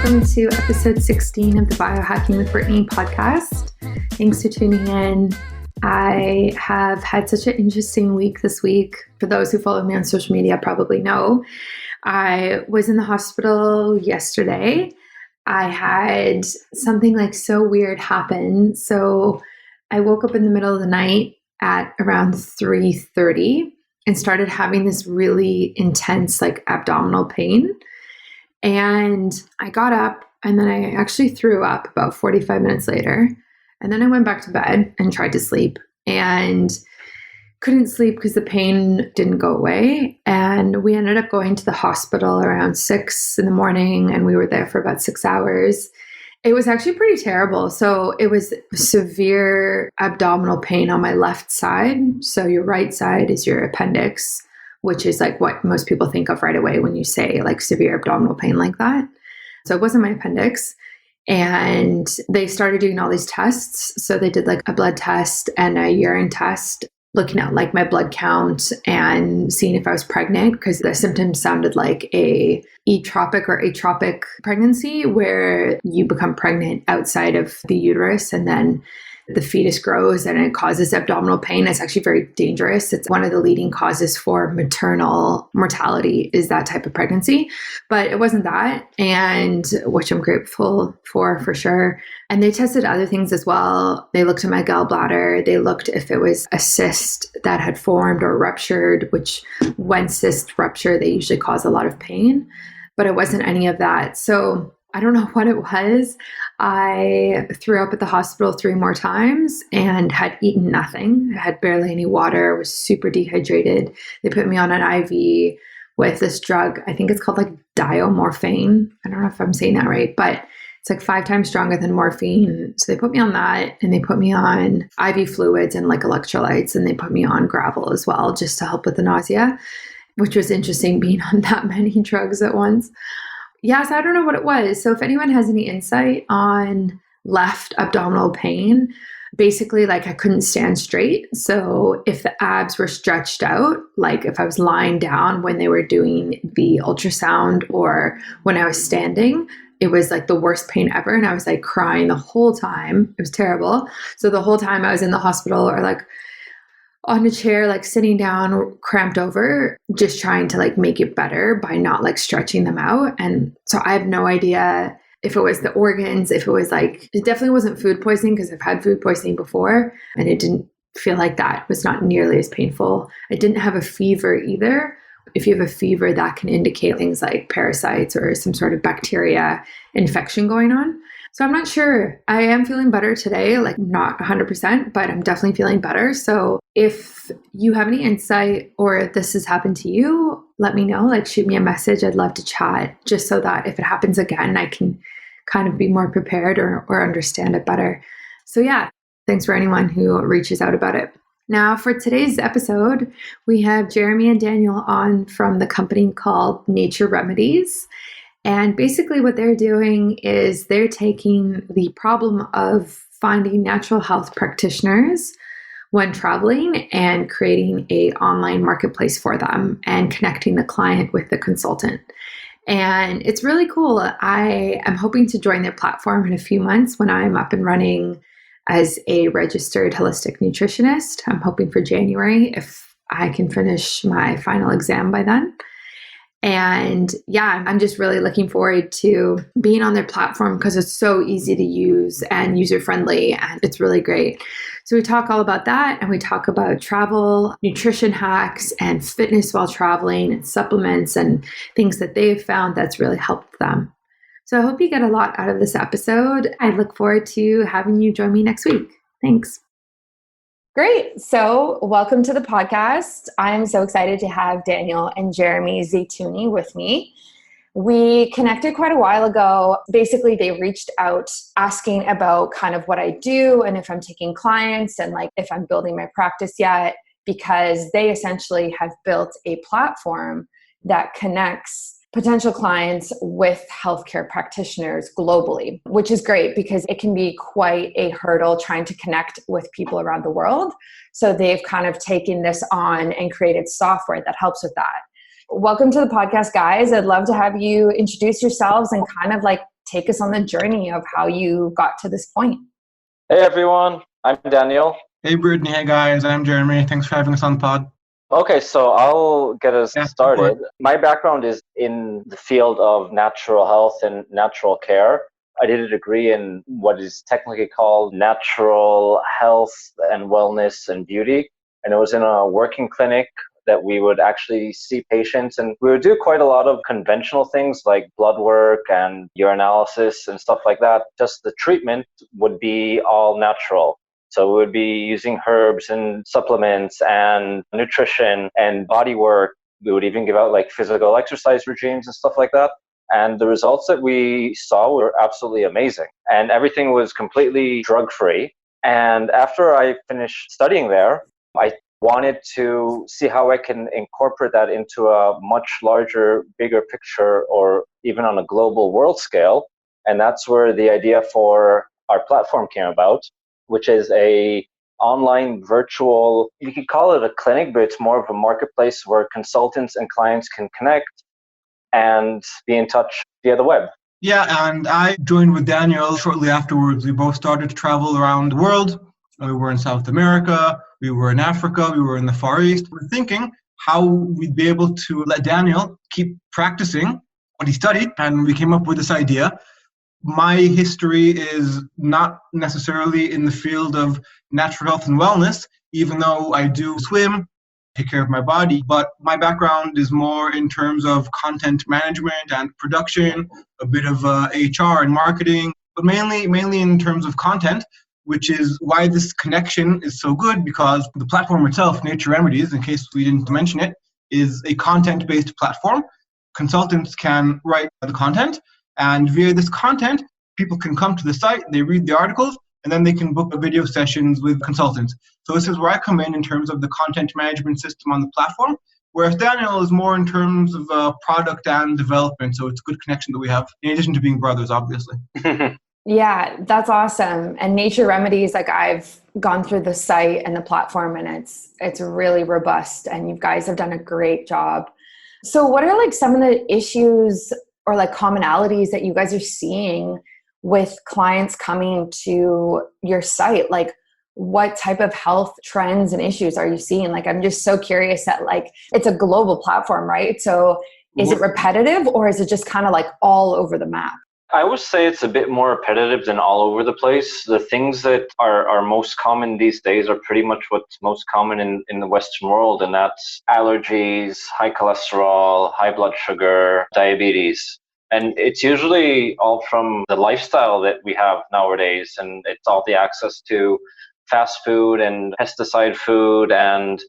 welcome to episode 16 of the Biohacking with Brittany podcast. Thanks for tuning in. I have had such an interesting week this week. For those who follow me on social media probably know, I was in the hospital yesterday. I had something like so weird happen. So I woke up in the middle of the night at around 3:30 and started having this really intense like abdominal pain. And I got up and then I actually threw up about 45 minutes later. And then I went back to bed and tried to sleep and couldn't sleep because the pain didn't go away. And we ended up going to the hospital around 6 a.m. and we were there for about 6 hours. It was actually pretty terrible. So it was severe abdominal pain on my left side. So your right side is your appendix, which is like what most people think of right away when you say like severe abdominal pain like that. So it wasn't my appendix. And they started doing all these tests. So they did like a blood test and a urine test, looking at like my blood count and seeing if I was pregnant, because the symptoms sounded like a ectopic or atropic pregnancy where you become pregnant outside of the uterus and then the fetus grows and it causes abdominal pain. It's actually very dangerous. It's one of the leading causes for maternal mortality is that type of pregnancy. But it wasn't that, and which I'm grateful for sure. And they tested other things as well. They looked at my gallbladder. They looked if it was a cyst that had formed or ruptured, which when cysts rupture, they usually cause a lot of pain. But it wasn't any of that. So I don't know what it was. I threw up at the hospital 3 more times and had eaten nothing. I had barely any water, was super dehydrated. They put me on an IV with this drug. I think it's called like diomorphine. I don't know if I'm saying that right, but it's like 5 times stronger than morphine. So they put me on that and they put me on IV fluids and like electrolytes, and they put me on gravel as well just to help with the nausea, which was interesting being on that many drugs at once. Yes, I don't know what it was. So if anyone has any insight on left abdominal pain, basically like I couldn't stand straight. So if the abs were stretched out, like if I was lying down when they were doing the ultrasound or when I was standing, it was like the worst pain ever. And I was like crying the whole time. It was terrible. So the whole time I was in the hospital or like on a chair, like sitting down or cramped over, just trying to like make it better by not like stretching them out. And so I have no idea if it was the organs, if it was like, it definitely wasn't food poisoning because I've had food poisoning before and it didn't feel like that. It was not nearly as painful. I didn't have a fever either. If you have a fever, that can indicate things like parasites or some sort of bacteria infection going on. So I'm not sure. I am feeling better today, like not 100%, but I'm definitely feeling better. So if you have any insight or if this has happened to you, let me know, like shoot me a message. I'd love to chat just so that if it happens again, I can kind of be more prepared or understand it better. So yeah, thanks for anyone who reaches out about it. Now for today's episode, we have Jeremy and Daniel on from the company called Nature Remedies. And basically what they're doing is they're taking the problem of finding natural health practitioners when traveling and creating an online marketplace for them and connecting the client with the consultant. And it's really cool. I am hoping to join their platform in a few months when I'm up and running as a registered holistic nutritionist. I'm hoping for January if I can finish my final exam by then. And yeah, I'm just really looking forward to being on their platform because it's so easy to use and user-friendly, and it's really great. So we talk all about that, and we talk about travel, nutrition hacks, and fitness while traveling, and supplements and things that they've found that's really helped them. So I hope you get a lot out of this episode. I look forward to having you join me next week. Thanks. Great. So welcome to the podcast. I'm so excited to have Daniel and Jeremy Zaytouni with me. We connected quite a while ago. Basically, they reached out asking about kind of what I do and if I'm taking clients and like if I'm building my practice yet, because they essentially have built a platform that connects potential clients with healthcare practitioners globally, which is great because it can be quite a hurdle trying to connect with people around the world. So they've kind of taken this on and created software that helps with that. Welcome to the podcast, guys. I'd love to have you introduce yourselves and kind of like take us on the journey of how you got to this point. Hey everyone, I'm Daniel. Hey Brittany, hey guys, I'm Jeremy. Thanks for having us on the pod. Okay, so I'll get us started. Go My background is in the field of natural health and natural care. I did a degree in what is technically called natural health and wellness and beauty. And it was in a working clinic that we would actually see patients, and we would do quite a lot of conventional things like blood work and urinalysis and stuff like that. Just the treatment would be all natural. So we would be using herbs and supplements and nutrition and body work. We would even give out like physical exercise regimes and stuff like that. And the results that we saw were absolutely amazing. And everything was completely drug-free. And after I finished studying there, I wanted to see how I can incorporate that into a much larger, bigger picture, or even on a global world scale. And that's where the idea for our platform came about, which is a online virtual, you could call it a clinic, but it's more of a marketplace where consultants and clients can connect and be in touch via the web. Yeah, and I joined with Daniel shortly afterwards. We both started to travel around the world. We were in South America, we were in Africa, we were in the Far East. We're thinking how we'd be able to let Daniel keep practicing what he studied, and we came up with this idea. My history is not necessarily in the field of natural health and wellness, even though I do swim, take care of my body, but my background is more in terms of content management and production, a bit of HR and marketing, but mainly in terms of content, which is why this connection is so good, because the platform itself, Nature Remedies, in case we didn't mention it, is a content-based platform. Consultants can write the content, and via this content, people can come to the site, they read the articles, and then they can book video sessions with consultants. So this is where I come in terms of the content management system on the platform, whereas Daniel is more in terms of product and development. So it's a good connection that we have, in addition to being brothers, obviously. Yeah, that's awesome. And Nature Remedies, like I've gone through the site and the platform, and it's really robust, and you guys have done a great job. So what are like some of the issues or like commonalities that you guys are seeing with clients coming to your site? Like what type of health trends and issues are you seeing? Like, I'm just so curious that like, it's a global platform, right? So is it repetitive, or is it just kind of like all over the map? I would say it's a bit more repetitive than all over the place. The things that are most common these days are pretty much what's most common in the Western world, and that's allergies, high cholesterol, high blood sugar, diabetes. And it's usually all from the lifestyle that we have nowadays, and it's all the access to fast food and pesticide food and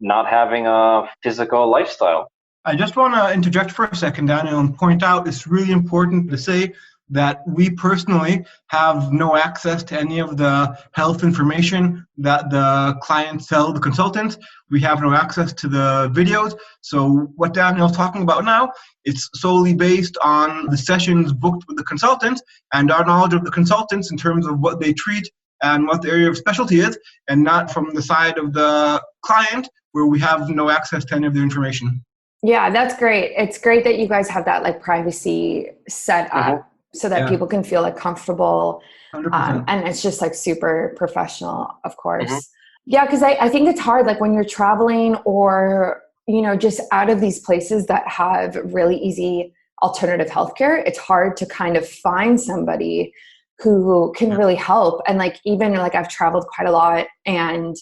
not having a physical lifestyle. I just want to interject for a second, Daniel, and point out it's really important to say that we personally have no access to any of the health information that the clients tell the consultants. We have no access to the videos. So what Daniel's talking about now, it's solely based on the sessions booked with the consultants and our knowledge of the consultants in terms of what they treat and what the area of specialty is, and not from the side of the client where we have no access to any of the information. Yeah, that's great. It's great that you guys have that like privacy set up so that people can feel like comfortable. And it's just like super professional, of course. Yeah, because I think it's hard, like when you're traveling or, you know, just out of these places that have really easy alternative healthcare, it's hard to kind of find somebody who can really help. And like, even like I've traveled quite a lot, and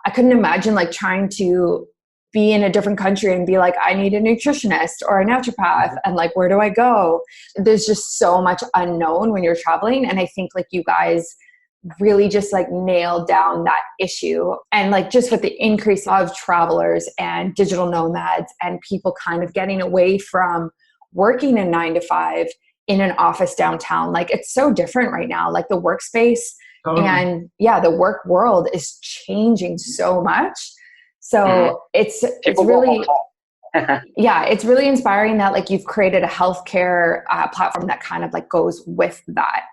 I couldn't imagine like trying to be in a different country and be like, I need a nutritionist or a naturopath, and like, where do I go? There's just so much unknown when you're traveling. And I think like you guys really just like nailed down that issue. And like just with the increase of travelers and digital nomads and people kind of getting away from working a 9 to 5 in an office downtown, like it's so different right now, like the workspace and the work world is changing so much. So it's really, it's really inspiring that like you've created a healthcare platform that kind of like goes with that.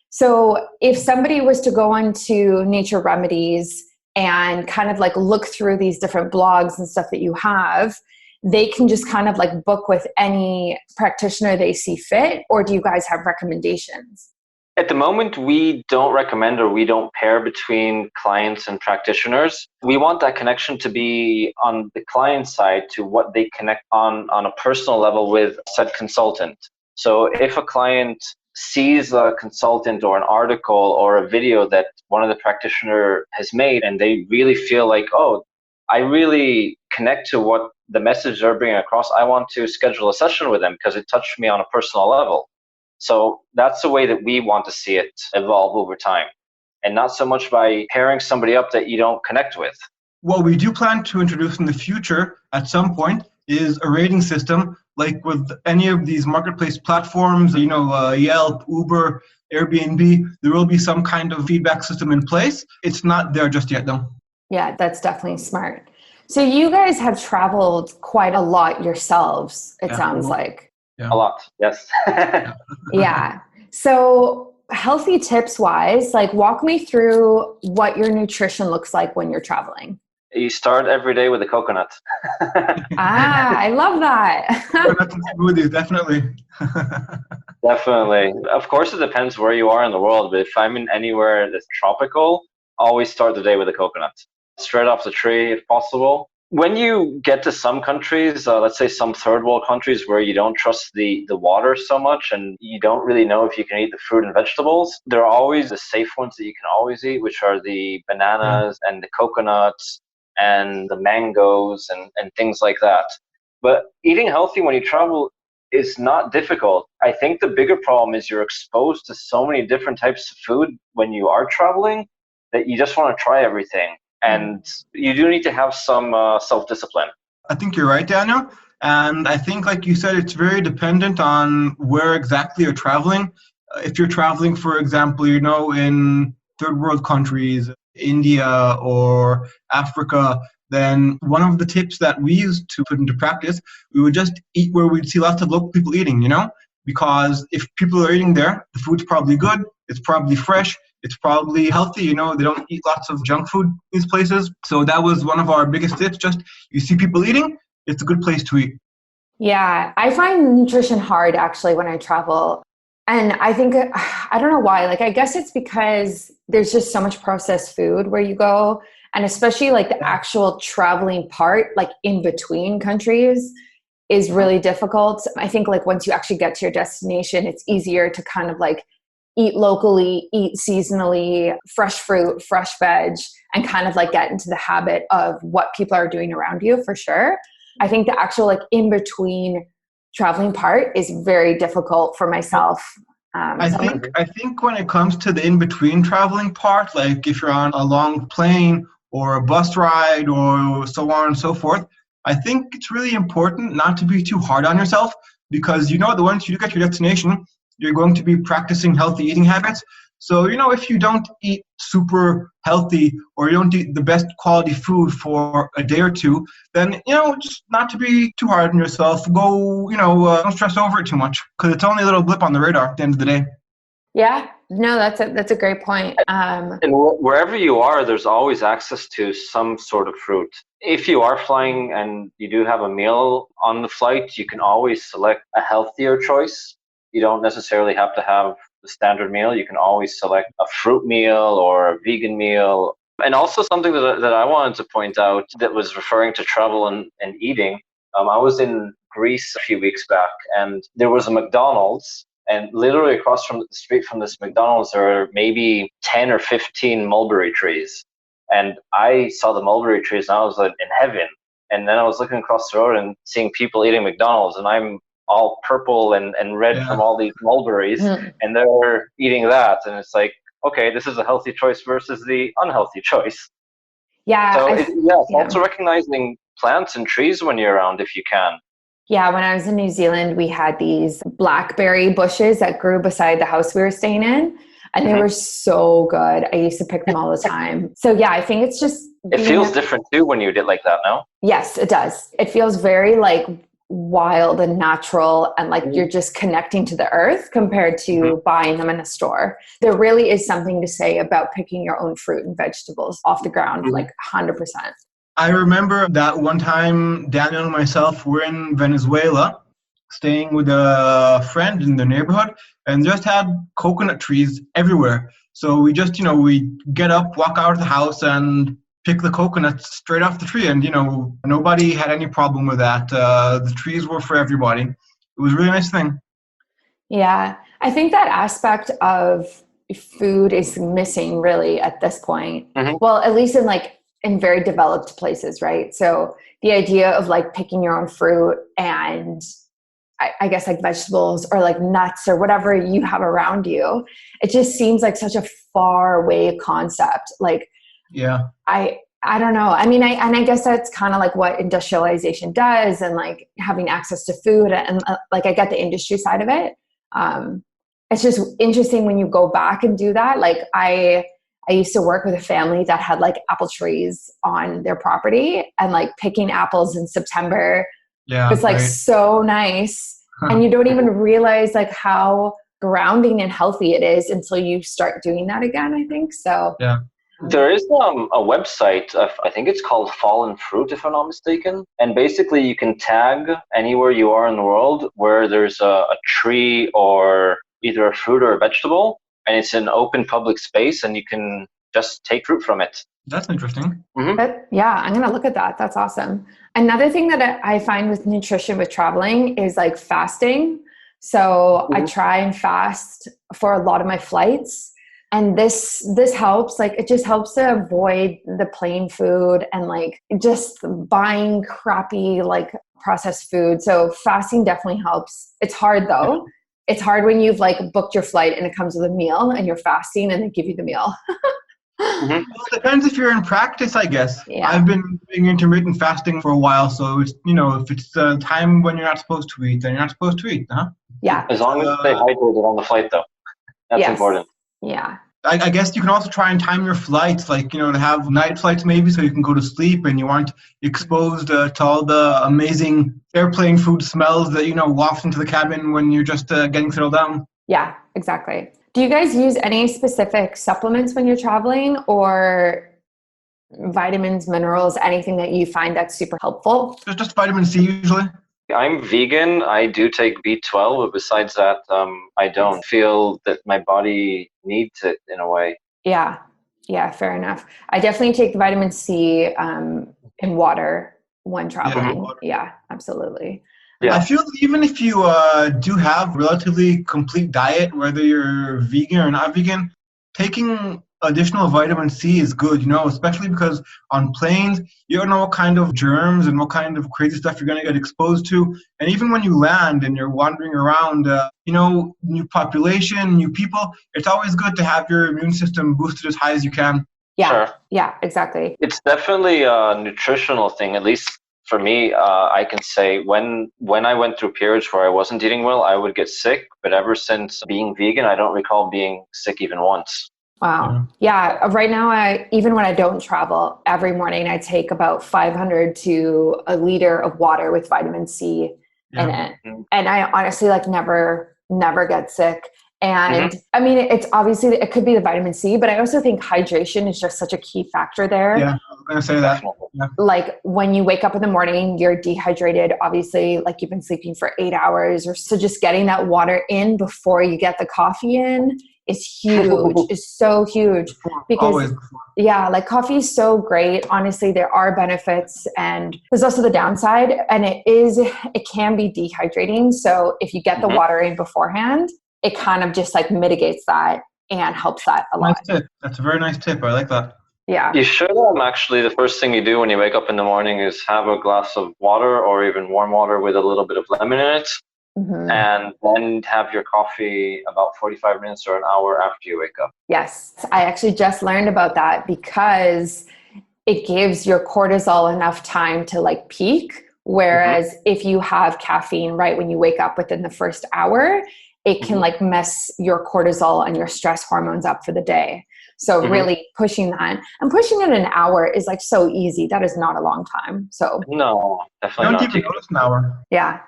So if somebody was to go onto Nature Remedies and kind of like look through these different blogs and stuff that you have, they can just kind of like book with any practitioner they see fit? Or do you guys have recommendations? At the moment, we don't recommend or we don't pair between clients and practitioners. We want that connection to be on the client side to what they connect on a personal level with said consultant. So if a client sees a consultant or an article or a video that one of the practitioner has made and they really feel like, oh, I really connect to what the message they're bringing across, I want to schedule a session with them because it touched me on a personal level. So that's the way that we want to see it evolve over time, and not so much by pairing somebody up that you don't connect with. What we do plan to introduce in the future at some point is a rating system, like with any of these marketplace platforms, Yelp, Uber, Airbnb, there will be some kind of feedback system in place. It's not there just yet, though. Yeah, that's definitely smart. So you guys have traveled quite a lot yourselves, it sounds like. Yeah. A lot, yes. Yeah. So healthy tips wise, like walk me through what your nutrition looks like when you're traveling. You start every day with a coconut. I love that. Coconuts and smoothies, definitely. Definitely. Of course, it depends where you are in the world, but if I'm in anywhere that's tropical, always start the day with a coconut. Straight off the tree if possible. When you get to some countries, let's say some third world countries where you don't trust the water so much and you don't really know if you can eat the fruit and vegetables, there are always the safe ones that you can always eat, which are the bananas and the coconuts and the mangoes and things like that. But eating healthy when you travel is not difficult. I think the bigger problem is you're exposed to so many different types of food when you are traveling that you just want to try everything. And you do need to have some self-discipline. I think you're right, Daniel. And I think, like you said, it's very dependent on where exactly you're traveling. If you're traveling, for example, in third world countries, India or Africa, then one of the tips that we used to put into practice, we would just eat where we'd see lots of local people eating, because if people are eating there, the food's probably good, it's probably fresh, it's probably healthy, they don't eat lots of junk food in these places. So that was one of our biggest tips. Just you see people eating, it's a good place to eat. Yeah, I find nutrition hard actually when I travel. And I think, I don't know why, I guess it's because there's just so much processed food where you go. And especially the actual traveling part, in between countries is really difficult. I think once you actually get to your destination, it's easier to kind of eat locally, eat seasonally, fresh fruit, fresh veg, and kind of get into the habit of what people are doing around you for sure. I think the actual in-between traveling part is very difficult for myself. I think when it comes to the in-between traveling part, if you're on a long plane or a bus ride or so on and so forth, I think it's really important not to be too hard on yourself because that once you get to your destination, you're going to be practicing healthy eating habits. So, if you don't eat super healthy or you don't eat the best quality food for a day or two, then, just not to be too hard on yourself. Go, don't stress over it too much because it's only a little blip on the radar at the end of the day. Yeah, no, that's a great point. And wherever you are, there's always access to some sort of fruit. If you are flying and you do have a meal on the flight, you can always select a healthier choice. You don't necessarily have to have the standard meal. You can always select a fruit meal or a vegan meal. And also something that I wanted to point out that was referring to travel and eating. I was in Greece a few weeks back and there was a McDonald's. And literally across from the street from this McDonald's, there are maybe 10 or 15 mulberry trees. And I saw the mulberry trees and I was in heaven. And then I was looking across the road and seeing people eating McDonald's and I'm all purple and red from all these mulberries and they're eating that. And it's okay, this is a healthy choice versus the unhealthy choice. Yeah. So it's also recognizing plants and trees when you're around if you can. Yeah, when I was in New Zealand, we had these blackberry bushes that grew beside the house we were staying in. And they were so good. I used to pick them all the time. So yeah, I think it's just... It feels different too when you did like that, no? Yes, it does. It feels very wild and natural and you're just connecting to the earth compared to buying them in a store. There really is something to say about picking your own fruit and vegetables off the ground, 100%. I remember that one time Daniel and myself were in Venezuela, staying with a friend in the neighborhood, and just had coconut trees everywhere. So we just, we get up, walk out of the house, and pick the coconuts straight off the tree. And, nobody had any problem with that. The trees were for everybody. It was a really nice thing. Yeah. I think that aspect of food is missing really at this point. Mm-hmm. Well, at least in very developed places, right? So the idea of like picking your own fruit and I guess like vegetables or like nuts or whatever you have around you, it just seems like such a far away concept. Like, yeah, I don't know. I mean, I guess that's kind of like what industrialization does, and like having access to food, and like I get the industry side of it. It's just interesting when you go back and do that. Like I used to work with a family that had like apple trees on their property, and like picking apples in September was like so nice. And you don't even realize like how grounding and healthy it is until you start doing that again, I think. So yeah. There is a website, I think it's called Fallen Fruit, if I'm not mistaken. And basically you can tag anywhere you are in the world where there's a tree or either a fruit or a vegetable, and it's an open public space and you can just take fruit from it. That's interesting. Mm-hmm. Yeah, I'm going to look at that. That's awesome. Another thing that I find with nutrition with traveling is like fasting. So I try and fast for a lot of my flights. And this helps, like, it just helps to avoid the plain food and like just buying crappy, like processed food. So fasting definitely helps. It's hard though. It's hard when you've like booked your flight and it comes with a meal and you're fasting and they give you the meal. Mm-hmm. Well, it depends if you're in practice, I guess. Yeah. I've been doing intermittent fasting for a while, so it's, if it's the time when you're not supposed to eat, then you're not supposed to eat, huh? Yeah. As long as you stay hydrated on the flight, though. That's important. Yeah. I guess you can also try and time your flights, like, to have night flights maybe so you can go to sleep and you aren't exposed to all the amazing airplane food smells that, waft into the cabin when you're just getting settled down. Yeah, exactly. Do you guys use any specific supplements when you're traveling, or vitamins, minerals, anything that you find that's super helpful? Just vitamin C usually. I'm vegan. I do take B12, but besides that, I don't feel that my body needs it in a way. Yeah, fair enough. I definitely take the vitamin C in water when traveling. Yeah, absolutely. Yeah. I feel that even if you do have relatively complete diet, whether you're vegan or not vegan, taking additional vitamin C is good, especially because on planes, you don't know what kind of germs and what kind of crazy stuff you're going to get exposed to. And even when you land and you're wandering around, new population, new people, it's always good to have your immune system boosted as high as you can. Yeah, sure. Yeah, exactly. It's definitely a nutritional thing, at least for me. I can say when I went through periods where I wasn't eating well, I would get sick. But ever since being vegan, I don't recall being sick even once. Wow. Yeah. Right now, even when I don't travel, every morning I take about 500 to a liter of water with vitamin C in it. Mm-hmm. And I honestly never get sick. And I mean, it's obviously, it could be the vitamin C, but I also think hydration is just such a key factor there. Yeah, I was going to say that. Yeah. Like when you wake up in the morning, you're dehydrated, obviously, like you've been sleeping for 8 hours, or so just getting that water in before you get the coffee in is huge. Is so huge because like coffee is so great. Honestly, there are benefits and there's also the downside, and it can be dehydrating. So if you get the water in beforehand, it kind of just like mitigates that and helps that a lot. Nice tip. That's a very nice tip. I like that. Yeah. You should actually, the first thing you do when you wake up in the morning is have a glass of water or even warm water with a little bit of lemon in it. Mm-hmm. And then have your coffee about 45 minutes or an hour after you wake up. Yes. I actually just learned about that because it gives your cortisol enough time to like peak. Whereas if you have caffeine right when you wake up within the first hour, it can like mess your cortisol and your stress hormones up for the day. So really pushing that, and pushing it an hour is like so easy. That is not a long time. So no, definitely not. Don't even notice an hour. Yeah.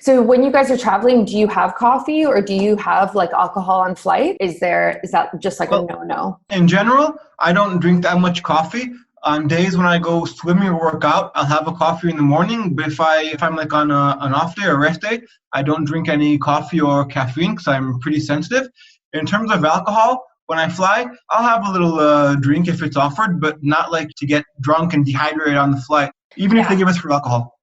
So when you guys are traveling, do you have coffee or do you have like alcohol on flight? Is that just like a no-no? In general, I don't drink that much coffee. On days when I go swimming or work out, I'll have a coffee in the morning. But if I'm like on an off day or rest day, I don't drink any coffee or caffeine because I'm pretty sensitive. In terms of alcohol, when I fly, I'll have a little drink if it's offered, but not like to get drunk and dehydrated on the flight, even if they give us free alcohol.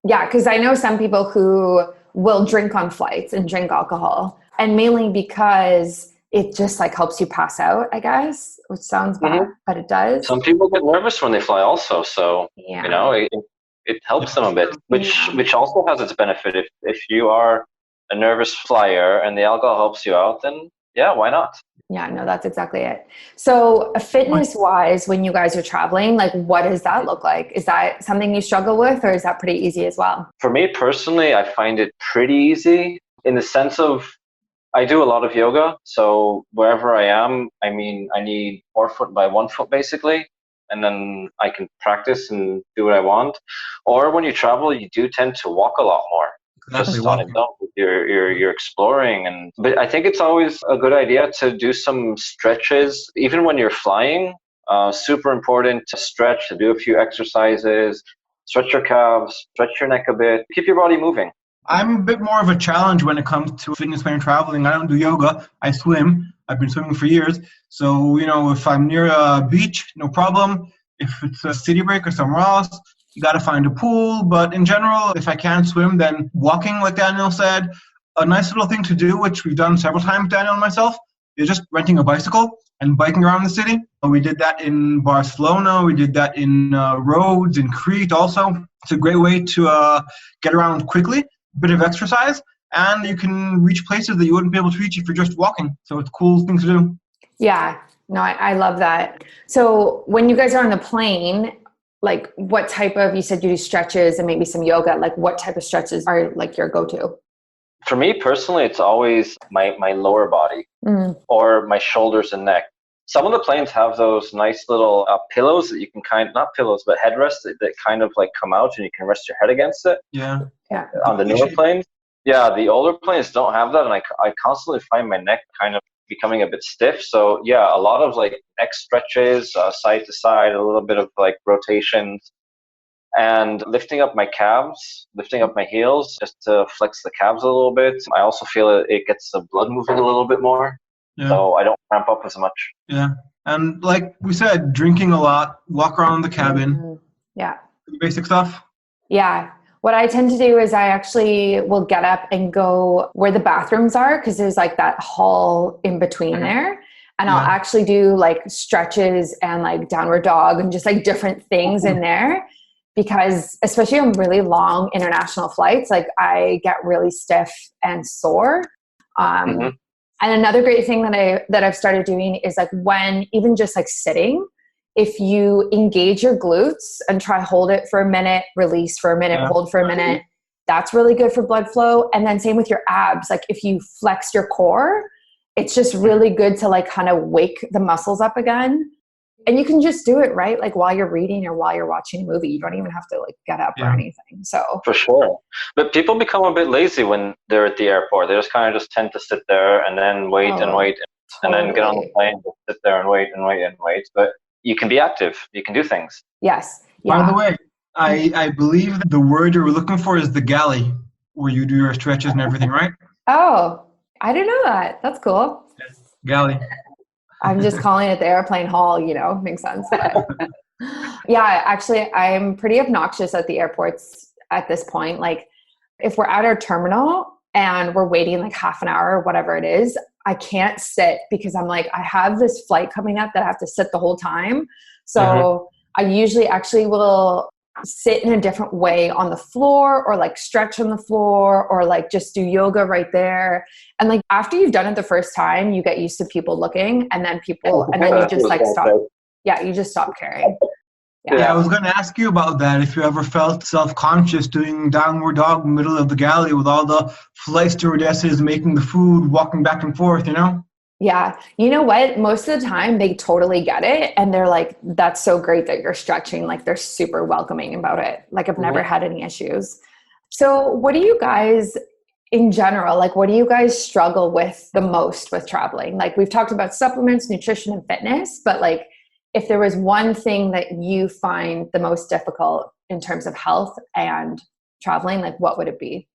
Yeah, because I know some people who will drink on flights and drink alcohol, and mainly because it just like helps you pass out, I guess, which sounds bad, but it does. Some people get nervous when they fly also, so Yeah. you know it helps them a bit, which also has its benefit. If you are a nervous flyer and the alcohol helps you out, then yeah, why not? Yeah, no, that's exactly it. So fitness wise, when you guys are traveling, like what does that look like? Is that something you struggle with, or is that pretty easy as well? For me personally, I find it pretty easy in the sense of I do a lot of yoga. So wherever I am, I mean, I need 4 foot by 1 foot basically, and then I can practice and do what I want. Or when you travel, you do tend to walk a lot more. Just on its own, you're exploring, but I think it's always a good idea to do some stretches, even when you're flying. Super important to stretch, to do a few exercises, stretch your calves, stretch your neck a bit, keep your body moving. I'm a bit more of a challenge when it comes to fitness when I'm traveling. I don't do yoga. I swim. I've been swimming for years. So, if I'm near a beach, no problem. If it's a city break or somewhere else, you got to find a pool. But in general, if I can't swim, then walking, like Daniel said, a nice little thing to do, which we've done several times, Daniel and myself, is just renting a bicycle and biking around the city. We did that in Barcelona. We did that in Rhodes, in Crete also. It's a great way to get around quickly, a bit of exercise, and you can reach places that you wouldn't be able to reach if you're just walking. So it's a cool thing to do. Yeah, no, I love that. So when you guys are on the plane, like what type of, you said you do stretches and maybe some yoga, like what type of stretches are like your go-to? For me personally, it's always my lower body or my shoulders and neck. Some of the planes have those nice little pillows that you can not pillows, but headrests that kind of like come out and you can rest your head against it. Yeah. On the newer planes. Yeah, the older planes don't have that. And I constantly find my neck kind of becoming a bit stiff. So yeah, a lot of like neck stretches, side to side, a little bit of like rotations, and lifting up my calves, lifting up my heels just to flex the calves a little bit. I also feel it gets the blood moving a little bit more. Yeah. So I don't cramp up as much. Yeah. And like we said, drinking a lot, walk around the cabin. Yeah. Basic stuff. Yeah. What I tend to do is I actually will get up and go where the bathrooms are, because there's like that hall in between there. And I'll actually do like stretches and like downward dog and just like different things in there. Because especially on really long international flights, like I get really stiff and sore. And another great thing that I've started doing is like when even just like sitting, if you engage your glutes and try hold it for a minute, release for a minute, hold for a minute, that's really good for blood flow. And then same with your abs. Like if you flex your core, it's just really good to like kind of wake the muscles up again. And you can just do it, right? Like while you're reading or while you're watching a movie, you don't even have to like get up or anything. So for sure. But people become a bit lazy when they're at the airport. They just kind of just tend to sit there and then wait and wait and then get on the plane, sit there and wait and wait and wait. But you can be active. You can do things. Yes. Yeah. By the way, I believe the word you were looking for is the galley, where you do your stretches and everything, right? Oh, I didn't know that. That's cool. Yes. Galley. I'm just calling it the airplane hall, makes sense. But yeah, actually, I'm pretty obnoxious at the airports at this point. Like if we're at our terminal and we're waiting like half an hour or whatever it is, I can't sit because I'm like, I have this flight coming up that I have to sit the whole time. So I usually actually will sit in a different way on the floor or like stretch on the floor or like just do yoga right there. And like after you've done it the first time, you get used to people looking and then you just like stop. Yeah, you just stop caring. Yeah, I was going to ask you about that. If you ever felt self-conscious doing downward dog in the middle of the galley with all the flight stewardesses making the food, walking back and forth, Yeah. You know what? Most of the time they totally get it. And they're like, that's so great that you're stretching. Like they're super welcoming about it. Like I've never had any issues. So what do you guys in general, like what do you guys struggle with the most with traveling? Like we've talked about supplements, nutrition and fitness, but like if there was one thing that you find the most difficult in terms of health and traveling, like what would it be?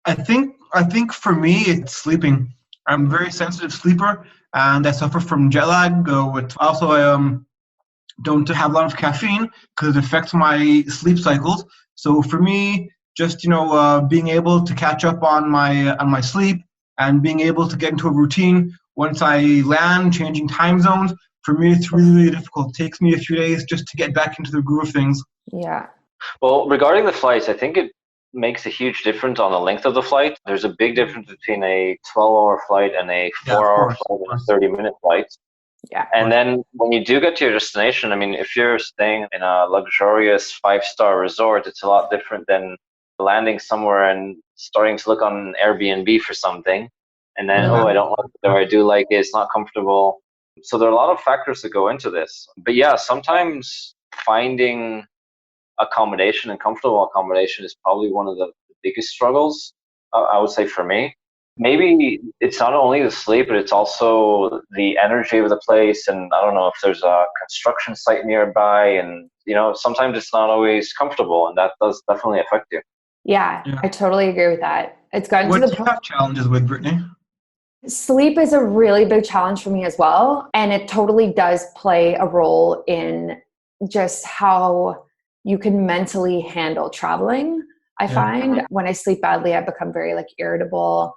I think for me, it's sleeping. I'm a very sensitive sleeper, and I suffer from jet lag. Also, I don't have a lot of caffeine because it affects my sleep cycles. So for me, just being able to catch up on my sleep and being able to get into a routine once I land, changing time zones. For me, it's really, really difficult. It takes me a few days just to get back into the groove of things. Yeah. Well, regarding the flights, I think it makes a huge difference on the length of the flight. There's a big difference between a 12-hour flight and a 4-hour flight and a 30-minute flight. Yeah. And then when you do get to your destination, I mean, if you're staying in a luxurious 5-star resort, it's a lot different than landing somewhere and starting to look on Airbnb for something. And then, I don't like it, or I do like it, it's not comfortable. So there are a lot of factors that go into this. But yeah, sometimes finding accommodation and comfortable accommodation is probably one of the biggest struggles, I would say, for me. Maybe it's not only the sleep, but it's also the energy of the place. And I don't know if there's a construction site nearby, and sometimes it's not always comfortable, and that does definitely affect you. Yeah. I totally agree with that. It's gotten to the point. What do you have challenges with, Brittany? Sleep is a really big challenge for me as well. And it totally does play a role in just how you can mentally handle traveling. I find when I sleep badly, I become very irritable,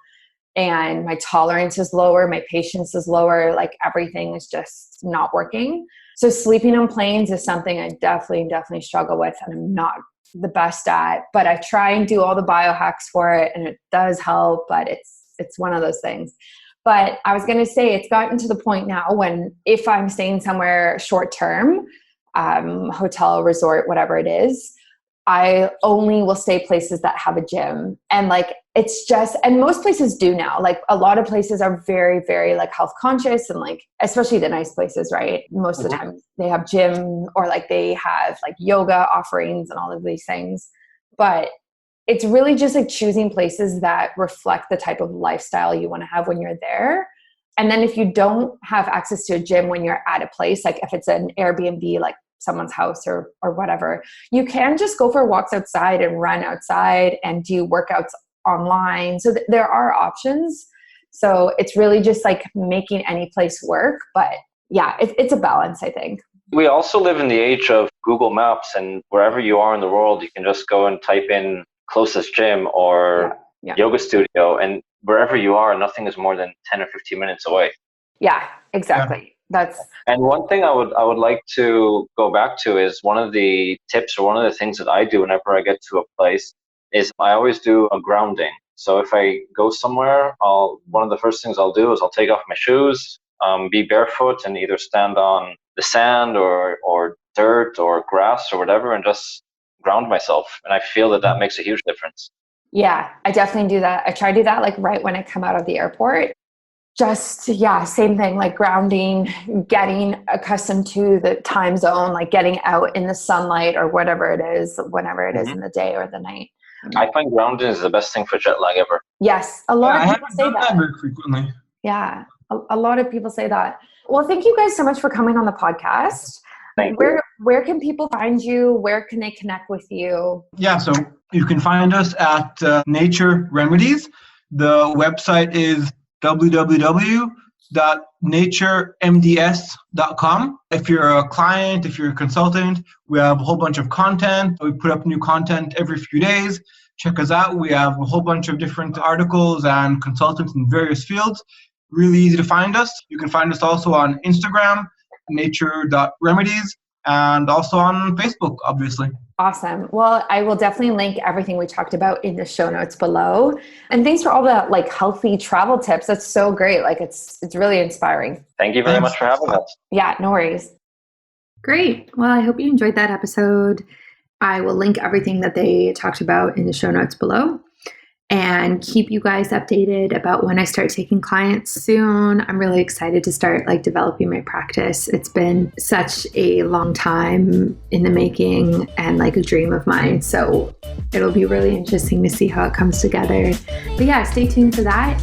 and my tolerance is lower. My patience is lower. Everything is just not working. So sleeping on planes is something I definitely struggle with, and I'm not the best at, but I try and do all the biohacks for it, and it does help, but it's one of those things. But I was going to say, it's gotten to the point now when if I'm staying somewhere short term, hotel, resort, whatever it is, I only will stay places that have a gym. And it's just, and most places do now, a lot of places are very, very health conscious, and especially the nice places, right? Most of the time they have gym, or they have yoga offerings and all of these things. But it's really just choosing places that reflect the type of lifestyle you want to have when you're there. And then if you don't have access to a gym when you're at a place, if it's an Airbnb, someone's house or whatever, you can just go for walks outside and run outside and do workouts online. So there are options. So it's really just making any place work. But yeah, it's a balance, I think. We also live in the age of Google Maps, and wherever you are in the world, you can just go and type in closest gym or yoga studio, and wherever you are, nothing is more than 10 or 15 minutes away. Yeah, exactly. And one thing I would like to go back to is one of the tips, or one of the things that I do whenever I get to a place, is I always do a grounding. So if I go somewhere, one of the first things I'll do is I'll take off my shoes, be barefoot, and either stand on the sand or dirt or grass or whatever, and just ground myself. And I feel that makes a huge difference. Yeah, I definitely do that. I try to do that right when I come out of the airport. Just, same thing, grounding, getting accustomed to the time zone, getting out in the sunlight or whatever it is, whenever it is in the day or the night. I find grounding is the best thing for jet lag ever. Yes, a lot of people say that. Very frequently. Yeah, a lot of people say that. Well, thank you guys so much for coming on the podcast. Where can people find you? Where can they connect with you? Yeah, so you can find us at Nature Remedies. The website is www.naturemds.com. If you're a client, if you're a consultant, we have a whole bunch of content. We put up new content every few days. Check us out. We have a whole bunch of different articles and consultants in various fields. Really easy to find us. You can find us also on Instagram, nature.remedies, and also on Facebook, obviously. Awesome. Well, I will definitely link everything we talked about in the show notes below. And thanks for all the healthy travel tips. That's so great. It's really inspiring. Thank you very much for having us. Yeah, no worries. Great. Well, I hope you enjoyed that episode. I will link everything that they talked about in the show notes below, and keep you guys updated about when I start taking clients soon. I'm really excited to start developing my practice. It's been such a long time in the making and a dream of mine. So it'll be really interesting to see how it comes together. But yeah, stay tuned for that.